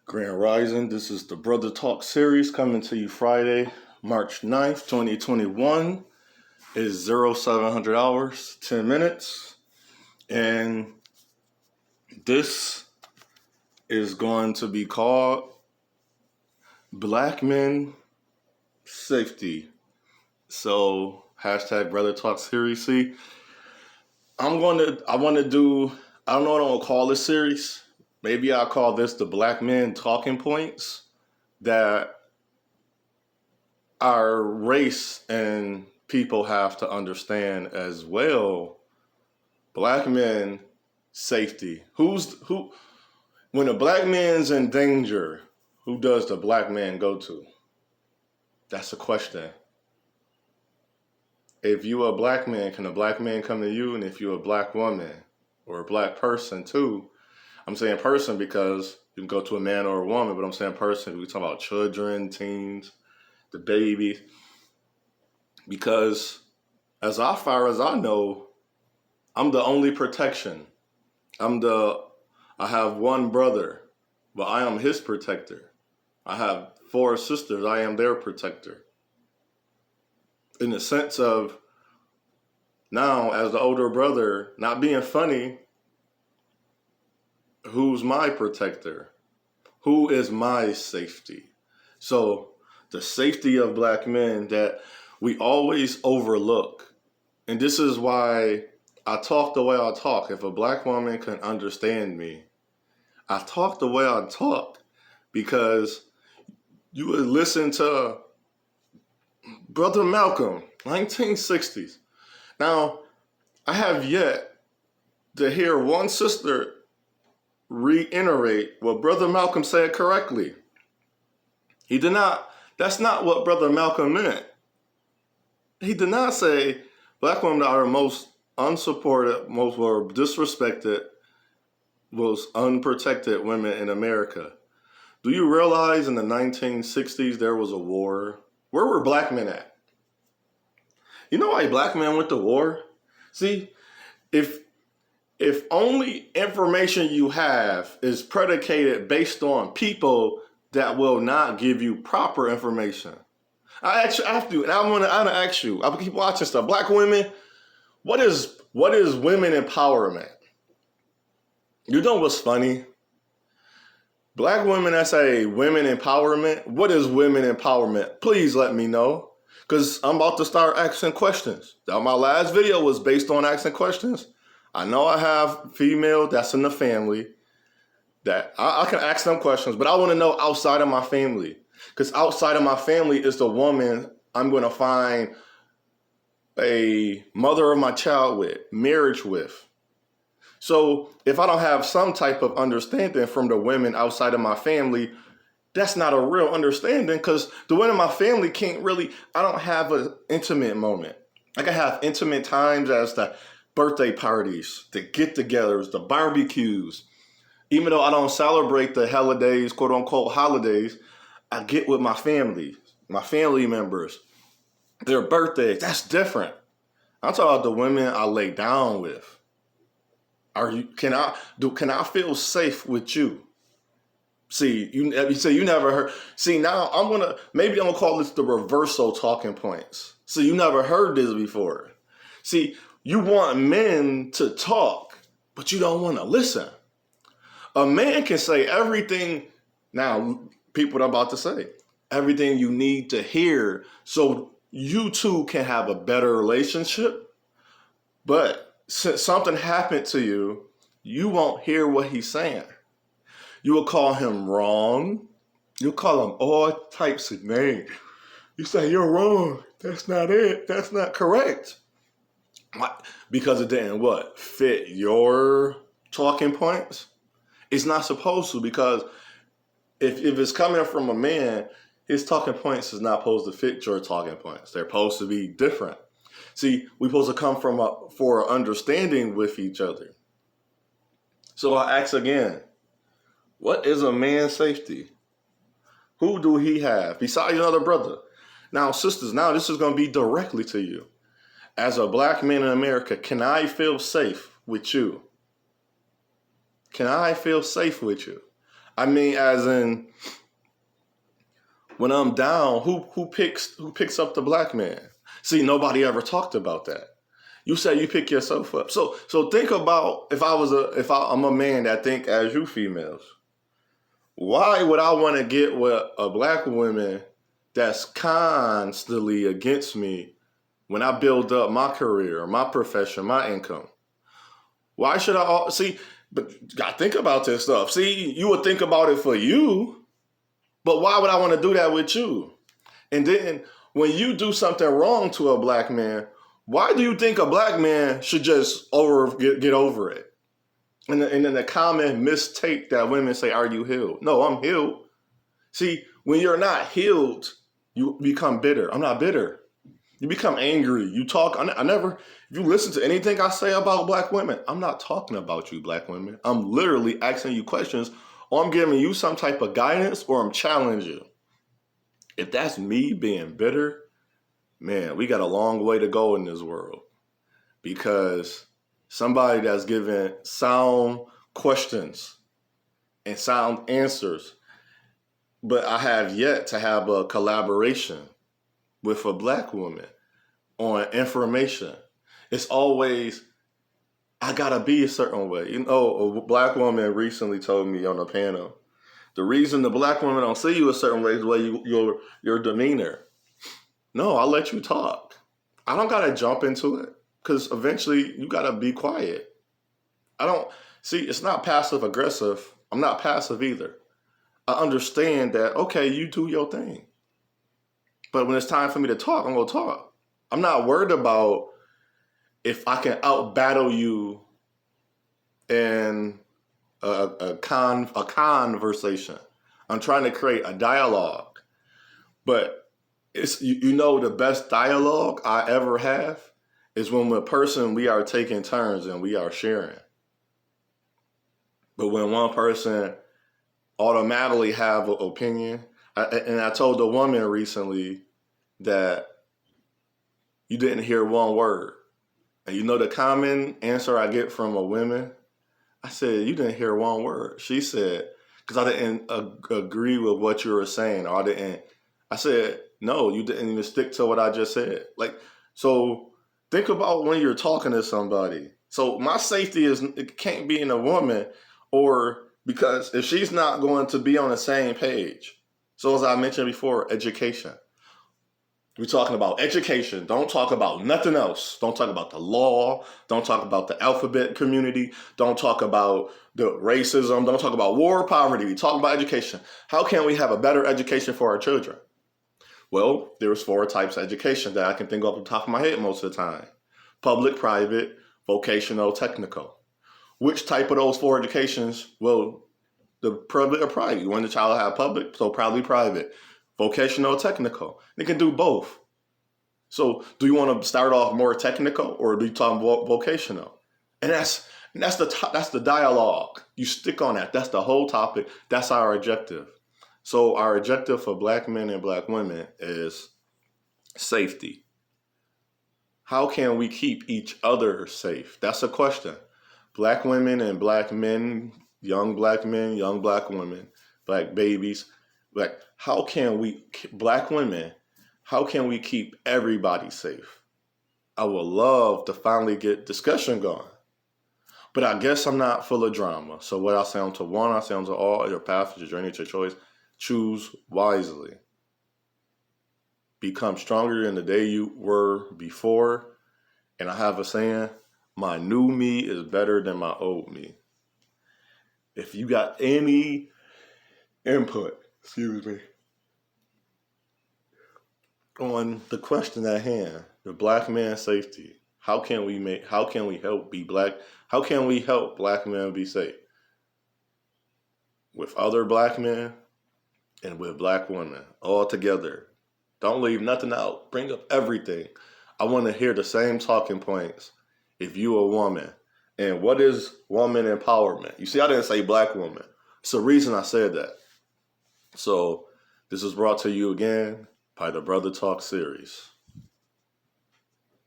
Grand Rising, this is the Brother Talk series coming to you Friday, March 9th, 2021. It is 0700 hours, 10 minutes. And this is going to be called Black Men Safety. So, hashtag Brother Talk series. See, I don't know what I'm going to call this series. Maybe I'll call this the Black Men Talking Points that our race and people have to understand as well. Black men safety. When a black man's in danger, who does the black man go to? That's the question. If you a black man, can a black man come to you? And if you're a black woman or a black person too, I'm saying person because you can go to a man or a woman, but I'm saying person, we talk about children, teens, the babies. Because as far as I know, I'm the only protection. I have one brother, but I am his protector. I have 4 sisters, I am their protector. In the sense of now, as the older brother, not being funny, who's my protector? Who is my safety? So the safety of black men that we always overlook. And this is why I talk the way I talk. If a black woman can understand me, I talk the way I talk because you would listen to Brother Malcolm, 1960s. Now, I have yet to hear one sister reiterate what Brother Malcolm said correctly. He did not, that's not what Brother Malcolm meant. He did not say black women are the most unsupported, most were disrespected, most unprotected women in America. Do you realize in the 1960s there was a war? Where were black men at? You know why black men went to war? See, if only information you have is predicated based on people that will not give you proper information. I have to, and I want to ask you, I keep watching stuff. Black women, what is women empowerment? You know what's funny? Black women that say women empowerment, what is women empowerment? Please let me know. Because I'm about to start asking questions. Now, my last video was based on asking questions. I know I have female that's in the family that I can ask them questions, but I want to know outside of my family. Because outside of my family is the woman I'm going to find a mother of my child with, marriage with. So if I don't have some type of understanding from the women outside of my family, that's not a real understanding because the women in my family can't really, I don't have an intimate moment. I can have intimate times as the birthday parties, the get-togethers, the barbecues. Even though I don't celebrate the holidays, quote unquote holidays, I get with my family members, their birthdays. That's different. I'm talking about the women I lay down with. Can I feel safe with you? See, you say you never heard. See, now I'm gonna call this the reversal talking points. So you never heard this before. See, you want men to talk, but you don't want to listen. A man can say everything. Now, people, what I'm about to say, everything you need to hear, so you two can have a better relationship. But since something happened to you, you won't hear what he's saying. You will call him wrong. You'll call him all types of names. You say, you're wrong. That's not it. That's not correct. Because it didn't what? Fit your talking points? It's not supposed to, because if it's coming from a man, his talking points is not supposed to fit your talking points. They're supposed to be different. See, we're supposed to come for an understanding with each other. So I ask again, what is a man's safety? Who do he have besides another brother? Now, sisters, now this is going to be directly to you. As a black man in America, can I feel safe with you? Can I feel safe with you? I mean, as in, when I'm down, who picks up the black man? See, nobody ever talked about that. You say you pick yourself up. So think about if I'm a man that think as you females. Why would I want to get with a black woman that's constantly against me when I build up my career, my profession, my income? Why should I see? But you gotta think about this stuff. See, you would think about it for you, but why would I want to do that with you? And then when you do something wrong to a black man, why do you think a black man should just get over it? And then the common mistake that women say, "Are you healed?" No, I'm healed. See, when you're not healed, you become bitter. I'm not bitter. You become angry. You talk. I never. If you listen to anything I say about black women, I'm not talking about you, black women. I'm literally asking you questions, or I'm giving you some type of guidance, or I'm challenging you. If that's me being bitter, man, we got a long way to go in this world, because somebody that's giving sound questions and sound answers, but I have yet to have a collaboration with a black woman on information. It's always, I gotta be a certain way. You know, a black woman recently told me on a panel, the reason the black women don't see you a certain way is the way your demeanor. No, I'll let you talk. I don't gotta jump into it, because eventually you gotta be quiet. It's not passive aggressive. I'm not passive either. I understand that, okay, you do your thing. But when it's time for me to talk, I'm gonna talk. I'm not worried about if I can out battle you in a conversation. I'm trying to create a dialogue. But it's the best dialogue I ever have is when a person, we are taking turns and we are sharing. But when one person automatically have an opinion, I told a woman recently that you didn't hear one word. And the common answer I get from a woman, I said, you didn't hear one word. She said, because I didn't agree with what you were saying, or I said, no, you didn't even stick to what I just said. So think about when you're talking to somebody. So my safety it can't be in a woman, or because if she's not going to be on the same page. So as I mentioned before, education. We're talking about education. Don't talk about nothing else. Don't talk about the law. Don't talk about the alphabet community. Don't talk about the racism. Don't talk about war, poverty. We talk about education. How can we have a better education for our children? Well, there's 4 types of education that I can think off the top of my head most of the time. Public, private, vocational, technical. Which type of those 4 educations? Well, the public or private. You want the child to have public, so probably private. Vocational, technical. They can do both. So do you want to start off more technical, or do you talk vocational? And that's the dialogue. You stick on that. That's the whole topic. That's our objective. So our objective for black men and black women is safety. How can we keep each other safe? That's a question. Black women and black men, young black women, black babies. Black women, how can we keep everybody safe? I would love to finally get discussion going. But I guess I'm not full of drama. So what I say on to one, I say on to all, your path, your journey, your choice. Choose wisely. Become stronger than the day you were before. And I have a saying, my new me is better than my old me. If you got any input, on the question at hand, the black man's safety. How can we help be black? How can we help black men be safe? With other black men and with black women, all together. Don't leave nothing out. Bring up everything. I want to hear the same talking points if you a woman. And what is woman empowerment? You see, I didn't say black woman. It's the reason I said that. So this is brought to you again by the Brother Talk series.